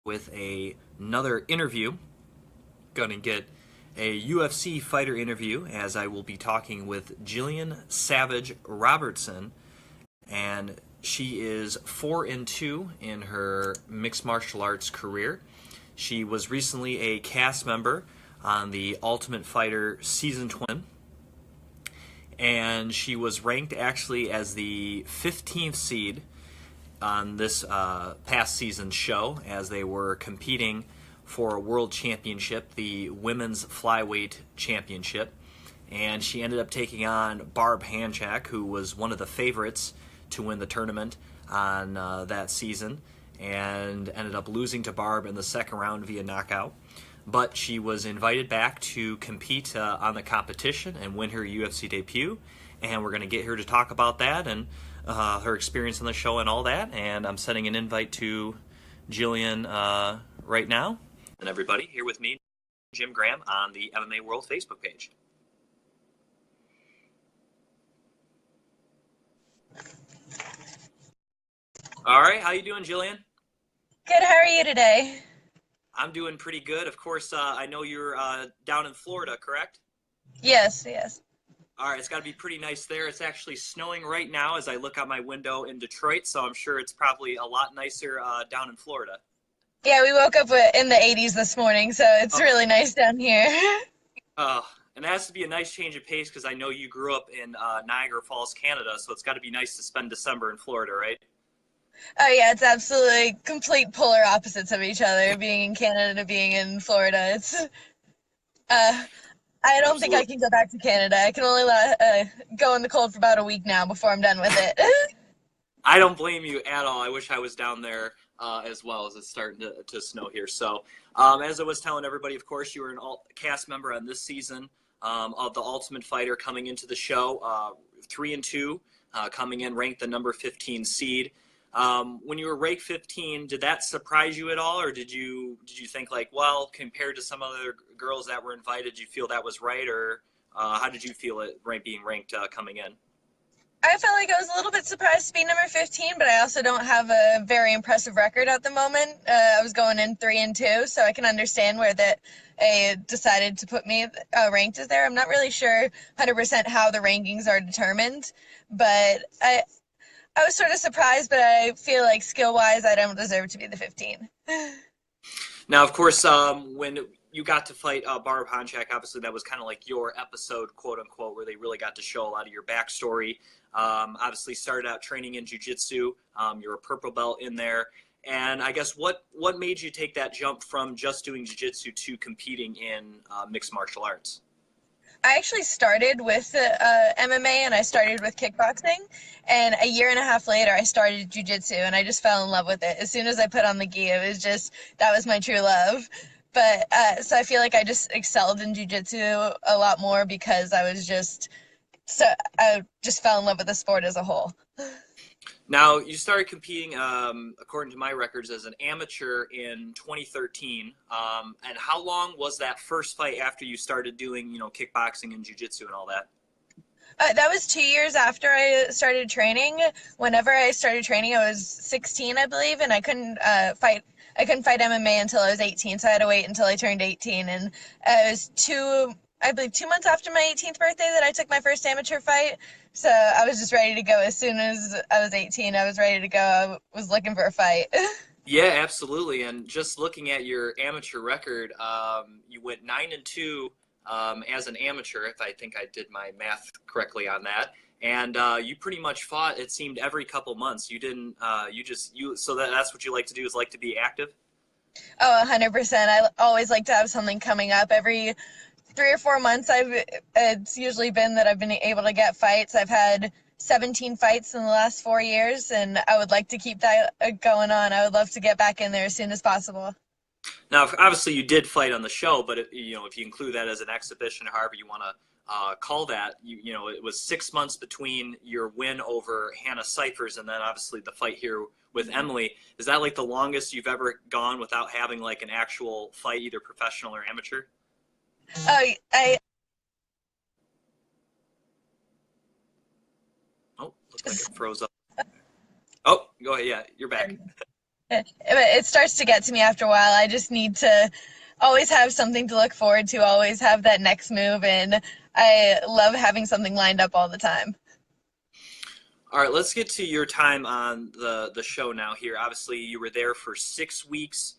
with another interview. Gonna get a UFC fighter interview as I will be talking with Gillian Savage Robertson, and she is 4-2 in her mixed martial arts career. She was recently a cast member on the Ultimate Fighter Season 20, and she was ranked actually as the 15th seed on this past season's show as they were competing for a world championship, the Women's Flyweight Championship. And she ended up taking on Barb Hanchak, who was one of the favorites to win the tournament on that season, and ended up losing to Barb in the second round via knockout. But she was invited back to compete on the competition and win her UFC debut. And we're going to get her to talk about that and her experience on the show and all that. And I'm sending an invite to Gillian right now. And everybody, here with me, Jim Graham on the MMA World Facebook page. All right, how you doing, Gillian? Good, how are you today? I'm doing pretty good. Of course, I know you're down in Florida, correct? Yes. All right, it's got to be pretty nice there. It's actually snowing right now as I look out my window in Detroit, so I'm sure it's probably a lot nicer down in Florida. Yeah, we woke up in the 80s this morning, so it's Oh, really nice down here. and it has to be a nice change of pace because I know you grew up in Niagara Falls, Canada, so it's got to be nice to spend December in Florida, right? Oh yeah, it's absolutely complete polar opposites of each other, being in Canada to being in Florida. Uh, I don't think I Absolutely. can go back to Canada. I can only go in the cold for about a week now before I'm done with it. I don't blame you at all. I wish I was down there as well as it's starting to snow here. So, as I was telling everybody, of course, you were an cast member on this season of The Ultimate Fighter coming into the show, 3-2, coming in ranked the number 15 seed. When you were ranked 15, did that surprise you at all, or did you think like, well, compared to some other girls that were invited, you feel that was right, or how did you feel it being ranked coming in? I felt like I was a little bit surprised to be number 15, but I also don't have a very impressive record at the moment. I was going in 3-2, so I can understand where that they decided to put me ranked as there. I'm not really sure 100% how the rankings are determined, but I was sort of surprised, but I feel like skill-wise, I don't deserve to be the 15. Now, of course, when you got to fight Barb Honchak, obviously that was kind of like your episode, quote unquote, where they really got to show a lot of your backstory. Obviously, started out training in jiu-jitsu. You're a purple belt in there. And I guess what made you take that jump from just doing jiu-jitsu to competing in mixed martial arts? I actually started with MMA and I started with kickboxing. And a year and a half later, I started jujitsu and I just fell in love with it. As soon as I put on the gi, it was just, that was my true love. But so I feel like I just excelled in jujitsu a lot more because so I just fell in love with the sport as a whole. Now, you started competing, according to my records, as an amateur in 2013. And how long was that first fight after you started doing, kickboxing and jiu-jitsu and all that? That was 2 years after I started training. Whenever I started training, I was 16, I believe, and I couldn't fight. I couldn't fight MMA until I was 18, so I had to wait until I turned 18. And it was I believe, 2 months after my 18th birthday that I took my first amateur fight. So I was just ready to go as soon as I was 18. I was ready to go. I was looking for a fight. Yeah, absolutely. And just looking at your amateur record, you went 9-2 as an amateur, if I think I did my math correctly on that. And you pretty much fought, it seemed, every couple months. You didn't, so that's what you like to do, is like to be active? Oh, 100%. I always like to have something coming up every 3 or 4 months. It's usually been that I've been able to get fights. I've had 17 fights in the last 4 years, and I would like to keep that going on. I would love to get back in there as soon as possible. Now, obviously, you did fight on the show, but if you include that as an exhibition, or however you want to call that, it was 6 months between your win over Hannah Cyphers and then obviously the fight here with Emily. Is that like the longest you've ever gone without having like an actual fight, either professional or amateur? Oh, I Oh, looked like it froze up. Oh, go ahead. Yeah, you're back. It starts to get to me after a while. I just need to always have something to look forward to, always have that next move, and I love having something lined up all the time. All right, let's get to your time on the show now. Here, obviously, you were there for 6 weeks,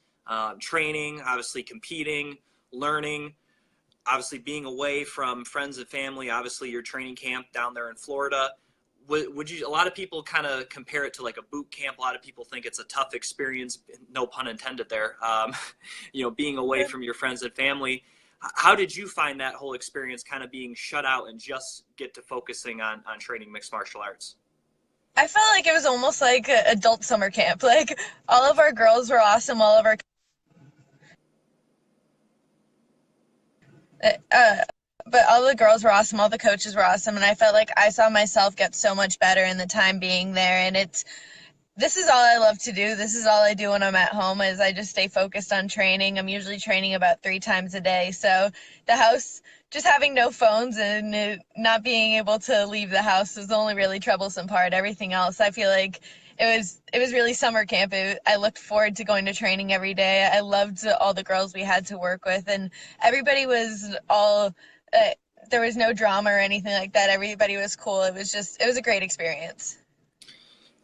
training, obviously competing, learning, obviously being away from friends and family. Obviously, your training camp down there in Florida. Would you? A lot of people kind of compare it to like a boot camp. A lot of people think it's a tough experience. No pun intended there. Being away from your friends and family. How did you find that whole experience, kind of being shut out and just get to focusing on training mixed martial arts? I felt like it was almost like adult summer camp. Like all of our girls were awesome, all of our uh, but all the girls were awesome, all the coaches were awesome, and I felt like I saw myself get so much better in the time being there. And this is all I love to do. This is all I do when I'm at home is I just stay focused on training. I'm usually training about 3 times a day. So the house, just having no phones and not being able to leave the house was the only really troublesome part. Everything else, I feel like it was really summer camp. I looked forward to going to training every day. I loved all the girls we had to work with, and everybody was all. Uh, there was no drama or anything like that. Everybody was cool. It was a great experience.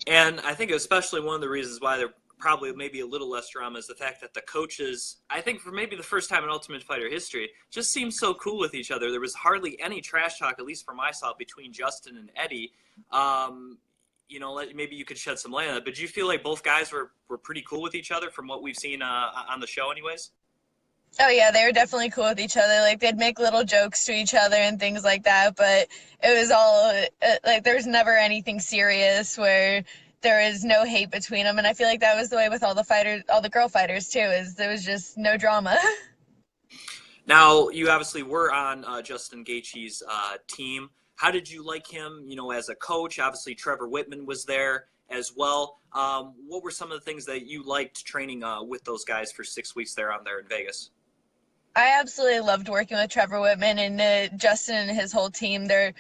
And I think especially one of the reasons why there probably maybe a little less drama is the fact that the coaches, I think for maybe the first time in Ultimate Fighter history, just seemed so cool with each other. There was hardly any trash talk, at least for myself, between Justin and Eddie. Maybe you could shed some light on that. But do you feel like both guys were pretty cool with each other from what we've seen on the show anyways? Oh yeah, they were definitely cool with each other. Like they'd make little jokes to each other and things like that, but it was all like there was never anything serious where there was no hate between them. And I feel like that was the way with all the fighters, all the girl fighters too, is there was just no drama. Now, you obviously were on Justin Gaethje's team. How did you like him, as a coach? Obviously, Trevor Whitman was there as well. What were some of the things that you liked training with those guys for 6 weeks there in Vegas? I absolutely loved working with Trevor Whitman and Justin and his whole team. They're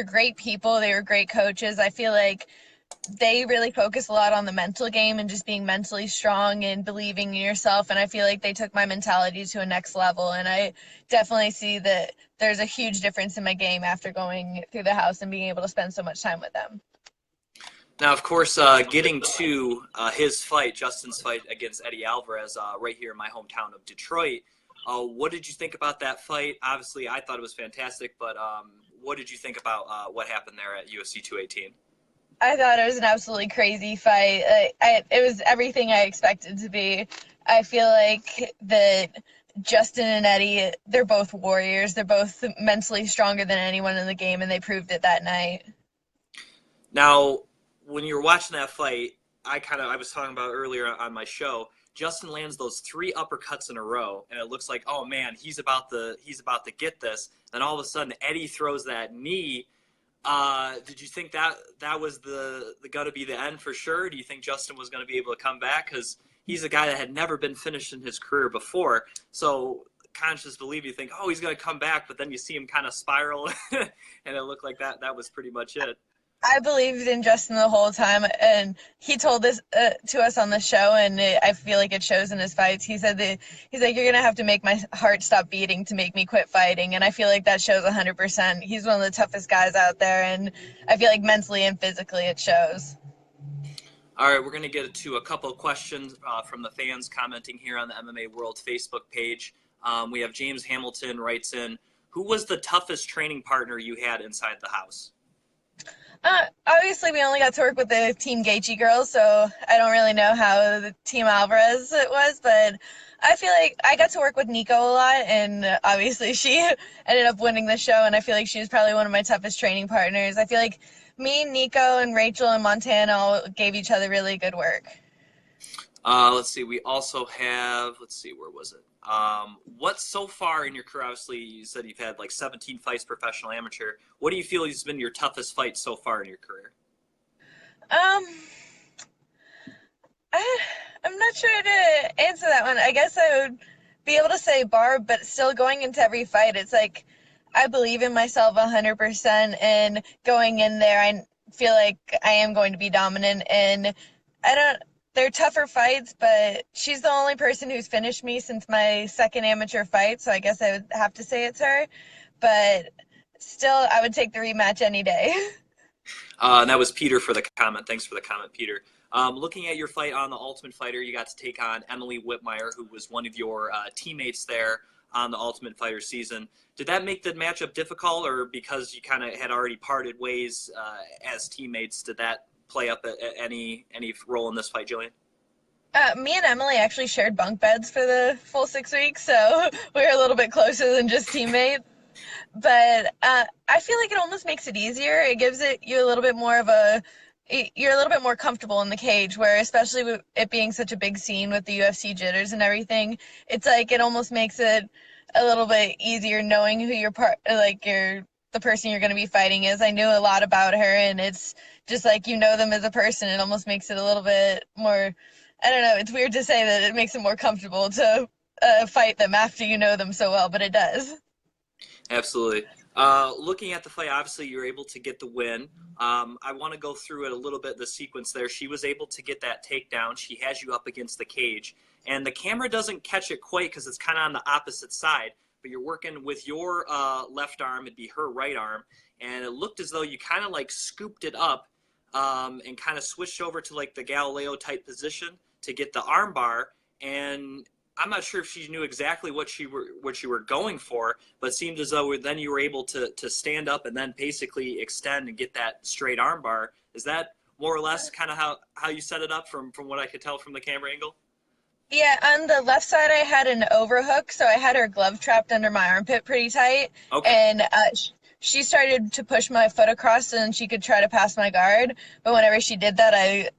great people. They were great coaches. I feel like they really focus a lot on the mental game and just being mentally strong and believing in yourself. And I feel like they took my mentality to a next level. And I definitely see that there's a huge difference in my game after going through the house and being able to spend so much time with them. Now, of course, getting to his fight, Justin's fight against Eddie Alvarez, right here in my hometown of Detroit. What did you think about that fight? Obviously, I thought it was fantastic, but what did you think about what happened there at UFC 218? I thought it was an absolutely crazy fight. It was everything I expected to be. I feel like that Justin and Eddie, they're both warriors. They're both mentally stronger than anyone in the game, and they proved it that night. Now, when you were watching that fight, I was talking about earlier on my show. Justin lands those 3 uppercuts in a row, and it looks like, oh man, he's about to get this. Then all of a sudden, Eddie throws that knee. Did you think that was going to be the end for sure? Do you think Justin was going to be able to come back? Because he's a guy that had never been finished in his career before. So conscious belief, you think, oh, he's going to come back, but then you see him kind of spiral, and it looked like that was pretty much it. I believed in Justin the whole time, and he told this to us on the show, and I feel like it shows in his fights. He said that he's like, "You're gonna have to make my heart stop beating to make me quit fighting," and I feel like that shows 100%. He's one of the toughest guys out there, and I feel like mentally and physically it shows. All right, we're going to get to a couple of questions from the fans commenting here on the MMA World Facebook page. We have James Hamilton writes in, who was the toughest training partner you had inside the house? Obviously, we only got to work with the Team Gaethje girls, so I don't really know how the Team Alvarez it was, but I feel like I got to work with Nico a lot, and obviously she ended up winning the show, and I feel like she was probably one of my toughest training partners. I feel like me, Nico, and Rachel and Montana all gave each other really good work. Let's see. We also have, where was it? What so far in your career, obviously you said you've had like 17 fights, professional, amateur. What do you feel has been your toughest fight so far in your career? I'm not sure to answer that one. I guess I would be able to say Barb, but still going into every fight, it's like I believe in myself 100%, and going in there, I feel like I am going to be dominant, and I don't they're tougher fights, but she's the only person who's finished me since my second amateur fight, so I guess I would have to say it's her. But still, I would take the rematch any day. And that was Peter for the comment. Thanks for the comment, Peter. Looking at your fight on the Ultimate Fighter, you got to take on Emily Whitmire, who was one of your teammates there on the Ultimate Fighter season. Did that make the matchup difficult, or because you kind of had already parted ways as teammates, did that play up any role in this fight, Gillian? Me and Emily actually shared bunk beds for the full 6 weeks, so we were a little bit closer than just teammates. But I feel like it almost makes it easier. It gives it you a little bit more of a you're a little bit more comfortable in the cage, where especially with it being such a big scene with the UFC jitters and everything, it's like it almost makes it a little bit easier knowing who your the person you're going to be fighting is. I knew a lot about her, and it's just like you know them as a person. It almost makes it a little bit more. I don't know. It's weird to say that it makes it more comfortable to fight them after you know them so well, but it does. Absolutely. Looking at the fight, obviously you're able to get the win. I want to go through it a little bit, the sequence there. She was able to get that takedown. She has you up against the cage. And the camera doesn't catch it quite because it's kind of on the opposite side. But you're working with your left arm. It'd be her right arm. And it looked as though you kind of like scooped it up and kind of switched over to like the Galileo type position to get the arm bar. And I'm not sure if she knew exactly what you were going for, but it seemed as though then you were able to stand up and then basically extend and get that straight arm bar. Is that more or less kind of how you set it up from what I could tell from the camera angle? Yeah, on the left side, I had an overhook, so I had her glove trapped under my armpit pretty tight, Okay. and she started to push my foot across so then she could try to pass my guard. But whenever she did that, I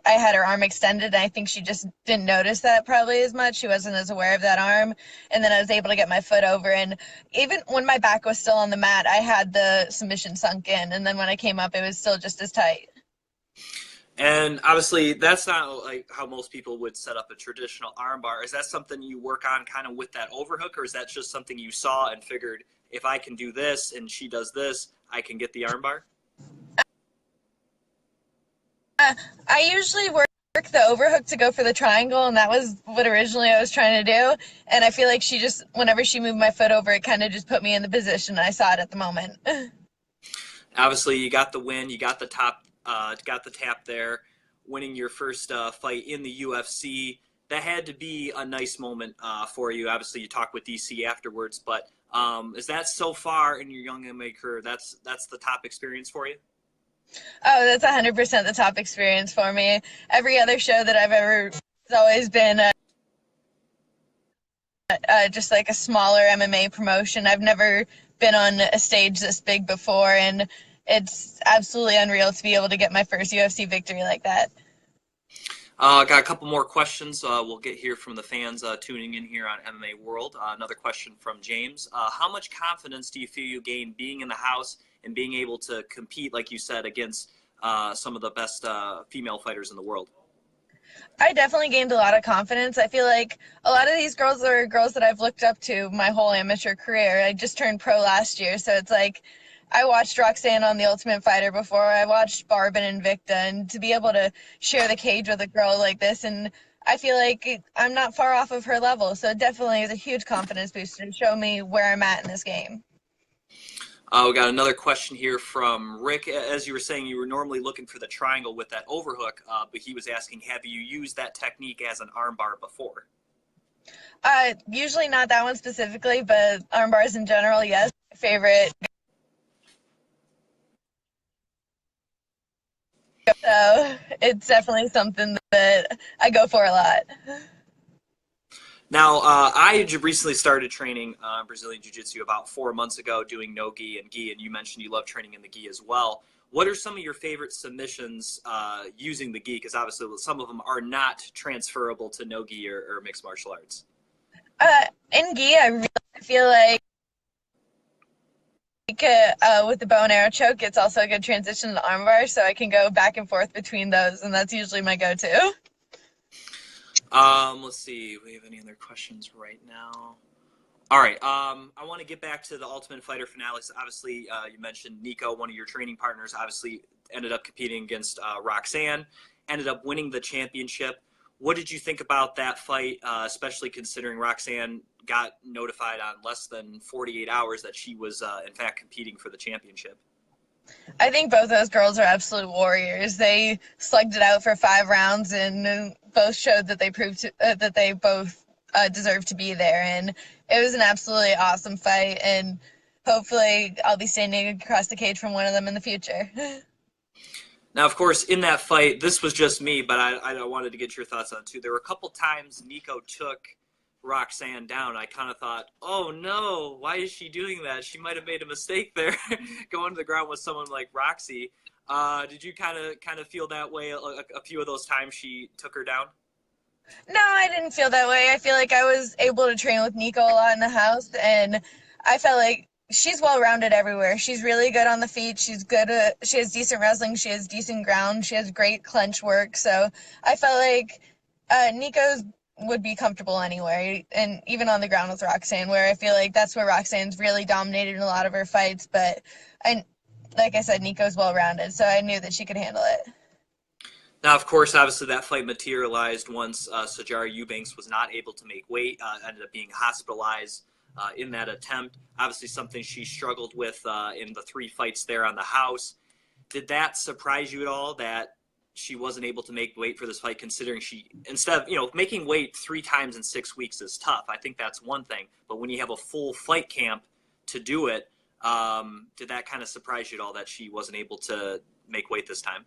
had her arm extended, and I think she just didn't notice that probably as much. She wasn't as aware of that arm, and then I was able to get my foot over, and even when my back was still on the mat, I had the submission sunk in, and then when I came up, it was still just as tight. And obviously, that's not like how most people would set up a traditional armbar. Is that something you work on kind of with that overhook, or is that just something you saw and figured if I can do this and she does this, I can get the armbar? I usually work the overhook to go for the triangle, and that was what originally I was trying to do. And I feel like she just, whenever she moved my foot over, it kind of just put me in the position I saw it at the moment. Obviously, you got the win, you got got the tap there, winning your first fight in the UFC. That had to be a nice moment for you. Obviously, you talked with DC afterwards, but is that so far in your young MMA career? That's the top experience for you. Oh, that's 100% the top experience for me. Every other show that I've ever, it's always been just like a smaller MMA promotion. I've never been on a stage this big before, and it's absolutely unreal to be able to get my first UFC victory like that. Got a couple more questions we'll get here from the fans tuning in here on MMA World. Another question from James. How much confidence do you feel you gain being in the house and being able to compete, like you said, against some of the best female fighters in the world? I definitely gained a lot of confidence. I feel like a lot of these girls are girls that I've looked up to my whole amateur career. I just turned pro last year, so it's like I watched Roxanne on The Ultimate Fighter before. I watched Barb and Invicta, and to be able to share the cage with a girl like this, and I feel like I'm not far off of her level. So it definitely is a huge confidence booster to show me where I'm at in this game. We got another question here from Rick. As you were saying, you were normally looking for the triangle with that overhook, but he was asking, have you used that technique as an armbar before? Usually not that one specifically, but arm bars in general, yes. Favorite. So it's definitely something that I go for a lot. Now, I recently started training Brazilian Jiu-Jitsu about 4 months ago, doing no gi and gi, and you mentioned you love training in the gi as well. What are some of your favorite submissions using the gi? Because obviously some of them are not transferable to no gi or mixed martial arts. In gi, I really feel like with the bow and arrow choke, it's also a good transition to the armbar, so I can go back and forth between those, and that's usually my go-to. Let's see. We have any other questions right now? All right. I want to get back to the Ultimate Fighter finales. Obviously, you mentioned Nico, one of your training partners, obviously ended up competing against Roxanne. ended up winning the championship. What did you think about that fight, especially considering Roxanne got notified on less than 48 hours that she was, in fact, competing for the championship? I think both those girls are absolute warriors. They slugged it out for 5 rounds and both showed that they proved that they both deserve to be there. And it was an absolutely awesome fight. And hopefully, I'll be standing across the cage from one of them in the future. Now, of course, in that fight, this was just me, but I wanted to get your thoughts on it too. There were a couple times Nico took Roxanne down. I kind of thought, oh no, why is she doing that? She might have made a mistake there, going to the ground with someone like Roxy. Did you kind of feel that way a few of those times she took her down? No, I didn't feel that way. I feel like I was able to train with Nico a lot in the house, and I felt like she's well-rounded everywhere. She's really good on the feet. She's good. She has decent wrestling. She has decent ground. She has great clinch work. So I felt like Nico's would be comfortable anywhere, and even on the ground with Roxanne, where I feel like that's where Roxanne's really dominated in a lot of her fights. But like I said, Nico's well-rounded, so I knew that she could handle it. Now, of course, obviously that fight materialized once Sajara Eubanks was not able to make weight, ended up being hospitalized in that attempt. Obviously something she struggled with in the 3 fights there on the house. Did that surprise you at all that she wasn't able to make weight for this fight, considering she, instead of, making weight 3 times in 6 weeks is tough. I think that's one thing. But when you have a full fight camp to do it, did that kind of surprise you at all that she wasn't able to make weight this time?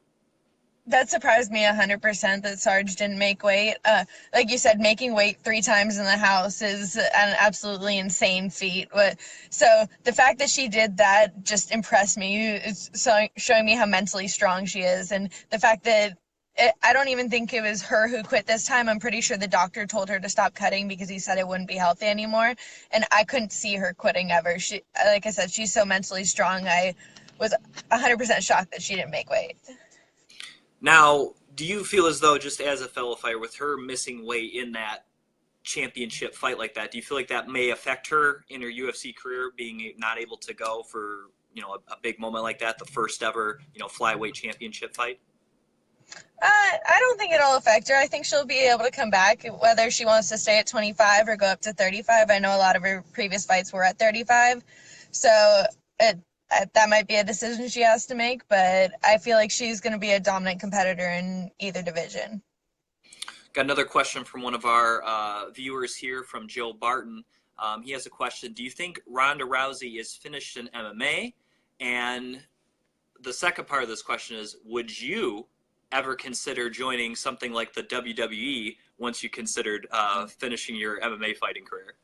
That surprised me 100% that Sarge didn't make weight. Like you said, making weight 3 times in the house is an absolutely insane feat. So the fact that she did that just impressed me. It's showing me how mentally strong she is. And the fact that I don't even think it was her who quit this time. I'm pretty sure the doctor told her to stop cutting because he said it wouldn't be healthy anymore. And I couldn't see her quitting ever. Like I said, she's so mentally strong. I was 100% shocked that she didn't make weight. Now, do you feel as though, just as a fellow fighter, with her missing weight in that championship fight like that, do you feel like that may affect her in her UFC career, being not able to go for, a big moment like that, the first ever, flyweight championship fight? I don't think it'll affect her. I think she'll be able to come back, whether she wants to stay at 25 or go up to 35. I know a lot of her previous fights were at 35, so that might be a decision she has to make, but I feel like she's going to be a dominant competitor in either division. Got another question from one of our viewers here, from Joe Barton. He has a question. Do you think Ronda Rousey is finished in MMA? And the second part of this question is, would you ever consider joining something like the WWE once you considered finishing your MMA fighting career?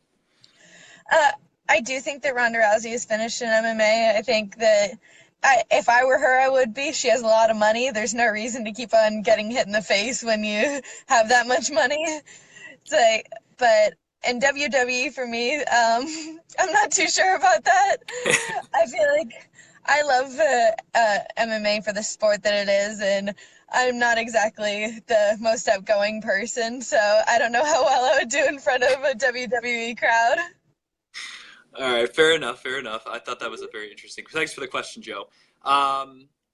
I do think that Ronda Rousey is finished in MMA. I think that if I were her, I would be. She has a lot of money. There's no reason to keep on getting hit in the face when you have that much money. But in WWE for me, I'm not too sure about that. I feel like I love MMA for the sport that it is, and I'm not exactly the most outgoing person, so I don't know how well I would do in front of a WWE crowd. All right, fair enough, fair enough. I thought that was a very interesting. Thanks for the question, Joe.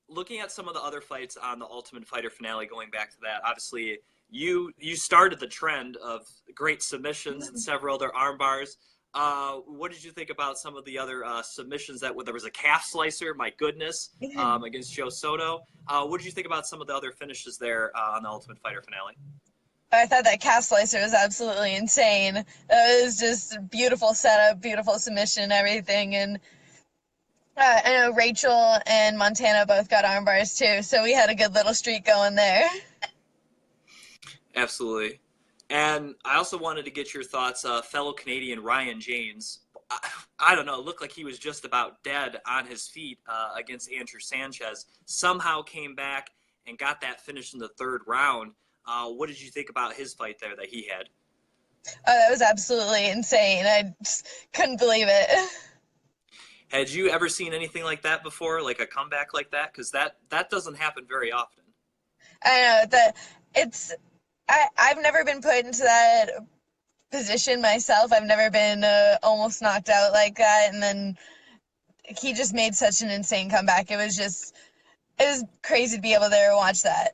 Looking at some of the other fights on the Ultimate Fighter finale, going back to that, obviously you started the trend of great submissions and several other arm bars. What did you think about some of the other submissions there was a calf slicer? My goodness, against Joe Soto. What did you think about some of the other finishes there on the Ultimate Fighter finale? I thought that calf slicer was absolutely insane. It was just beautiful setup, beautiful submission, everything. And I know Rachel and Montana both got arm bars too, so we had a good little streak going there. Absolutely. And I also wanted to get your thoughts, fellow Canadian Ryan James. I don't know, it looked like he was just about dead on his feet against Andrew Sanchez. Somehow came back and got that finish in the 3rd round. What did you think about his fight there that he had? Oh, that was absolutely insane. I just couldn't believe it. Had you ever seen anything like that before, like a comeback like that? Because that doesn't happen very often. I know that I've never been put into that position myself. I've never been almost knocked out like that, and then he just made such an insane comeback. It was crazy to be able to watch that.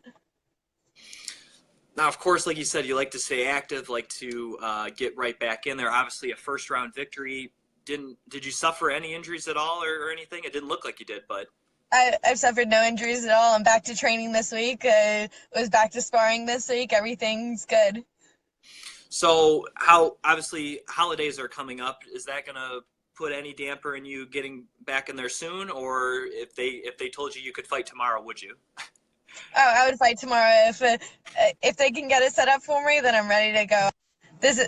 Now, of course, like you said, you like to stay active, like to get right back in there. Obviously, a first round victory. Did you suffer any injuries at all or anything? It didn't look like you did, but I've suffered no injuries at all. I'm back to training this week. I was back to sparring this week. Everything's good. so how obviously holidays are coming up. Is that gonna put any damper in you getting back in there soon, or if they told you you could fight tomorrow, would you? Oh, I would fight tomorrow if they can get it set up for me. Then I'm ready to go. This is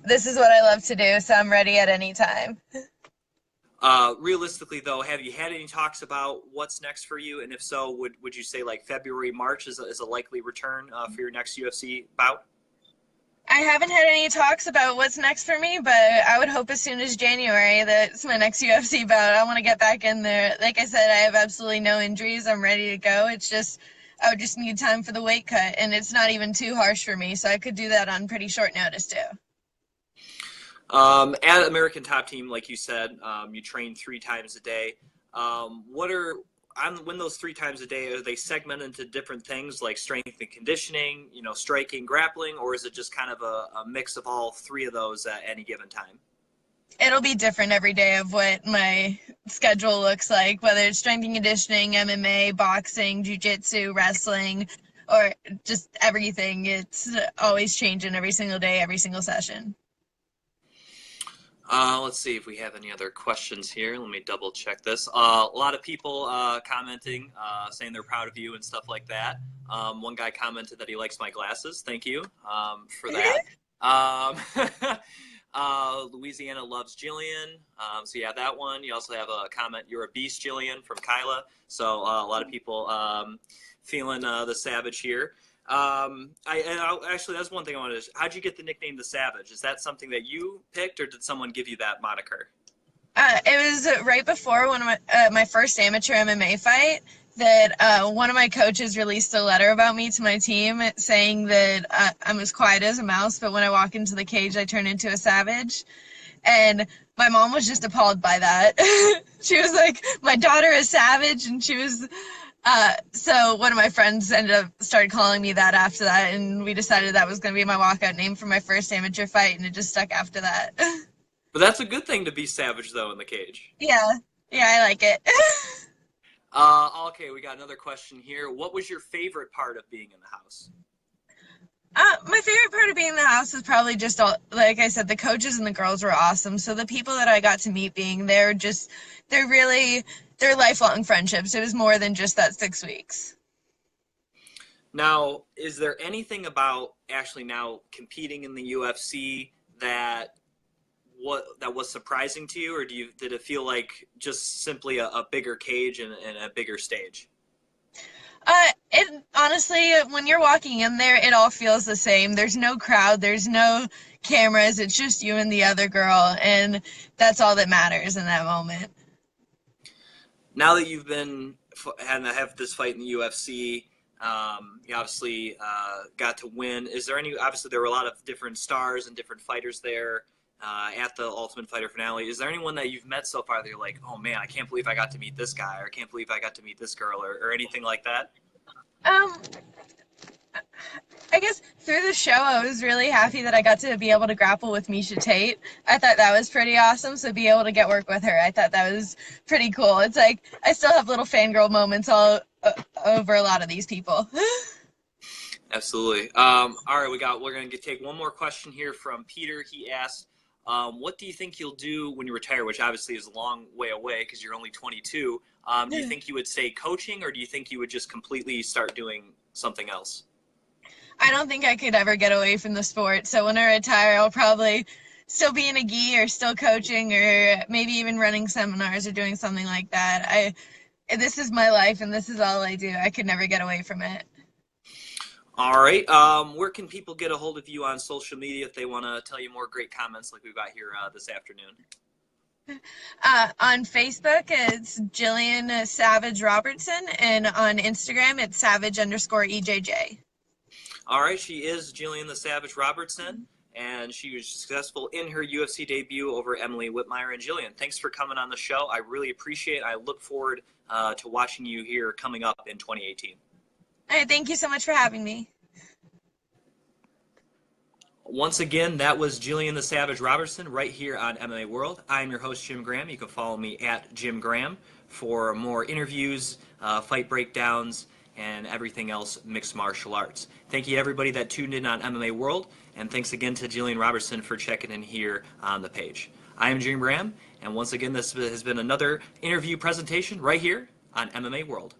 this is what I love to do, so I'm ready at any time. Realistically, though, have you had any talks about what's next for you? And if so, would you say like February, March is a likely return for your next UFC bout? I haven't had any talks about what's next for me, but I would hope as soon as January that's my next UFC bout. I want to get back in there. Like I said, I have absolutely no injuries. I'm ready to go. It's just I would just need time for the weight cut, and it's not even too harsh for me, so I could do that on pretty short notice too. At American Top Team, like you said, you train 3 times a day. What are when those 3 times a day, are they segmented into different things like strength and conditioning, striking, grappling, or is it just kind of a mix of all three of those at any given time? It'll be different every day of what my schedule looks like, whether it's strength and conditioning, MMA, boxing, jiu-jitsu, wrestling, or just everything. It's always changing every single day, every single session. Let's see if we have any other questions here. Let me double check this. A lot of people commenting, saying they're proud of you and stuff like that. One guy commented that he likes my glasses. Thank you for that. Um, Louisiana loves Gillian. So yeah, that one. You also have a comment, "You're a beast, Gillian," from Kyla. So a lot of people feeling the savage here. Actually, that's one thing I wanted to. How'd you get the nickname the Savage? Is that something that you picked, or did someone give you that moniker? It was right before one of my first amateur MMA fight that one of my coaches released a letter about me to my team saying that I'm as quiet as a mouse, but when I walk into the cage, I turn into a savage. And my mom was just appalled by that. She was like, "My daughter is savage," and she was. So one of my friends started calling me that after that, and we decided that was going to be my walkout name for my first amateur fight, and it just stuck after that. But that's a good thing to be savage, though, in the cage. Yeah, yeah, I like it. Okay, we got another question here. What was your favorite part of being in the house? My favorite part of being in the house was probably just all, like I said, the coaches and the girls were awesome. So the people that I got to meet being there, they're lifelong friendships. It was more than just that 6 weeks. Now, is there anything about actually now competing in the UFC that was surprising to you, or did it feel like just simply a bigger cage and a bigger stage? It honestly, when you're walking in there, it all feels the same. There's no crowd, there's no cameras. It's just you and the other girl, and that's all that matters in that moment. Now that you've been and have this fight in the UFC, you obviously got to win. Is there any? Obviously, there were a lot of different stars and different fighters there at the Ultimate Fighter finale. Is there anyone that you've met so far that you're like, "Oh man, I can't believe I got to meet this guy," or "I can't believe I got to meet this girl," or anything like that? Um, I guess through the show, I was really happy that I got to be able to grapple with Misha Tate. I thought that was pretty awesome. So be able to get work with her, I thought that was pretty cool. It's like I still have little fangirl moments over a lot of these people. Absolutely. All right, we're going to take one more question here from Peter. He asked, what do you think you'll do when you retire, which obviously is a long way away because you're only 22. Do you think you would stay coaching, or do you think you would just completely start doing something else? I don't think I could ever get away from the sport. So when I retire, I'll probably still be in a gi or still coaching or maybe even running seminars or doing something like that. This is my life and this is all I do. I could never get away from it. All right. Where can people get a hold of you on social media if they want to tell you more great comments like we've got here this afternoon? On Facebook, it's Gillian Savage Robertson, and on Instagram, it's Savage_EJJ. All right, she is Gillian the Savage Robertson, and she was successful in her UFC debut over Emily Whitmire. And Gillian, thanks for coming on the show. I really appreciate it. I look forward to watching you here coming up in 2018. All right, thank you so much for having me. Once again, that was Gillian the Savage Robertson right here on MMA World. I'm your host, Jim Graham. You can follow me at Jim Graham for more interviews, fight breakdowns, and everything else mixed martial arts. Thank you, everybody that tuned in on MMA World, and thanks again to Gillian Robertson for checking in here on the page. I am Jim Graham, and once again, this has been another interview presentation right here on MMA World.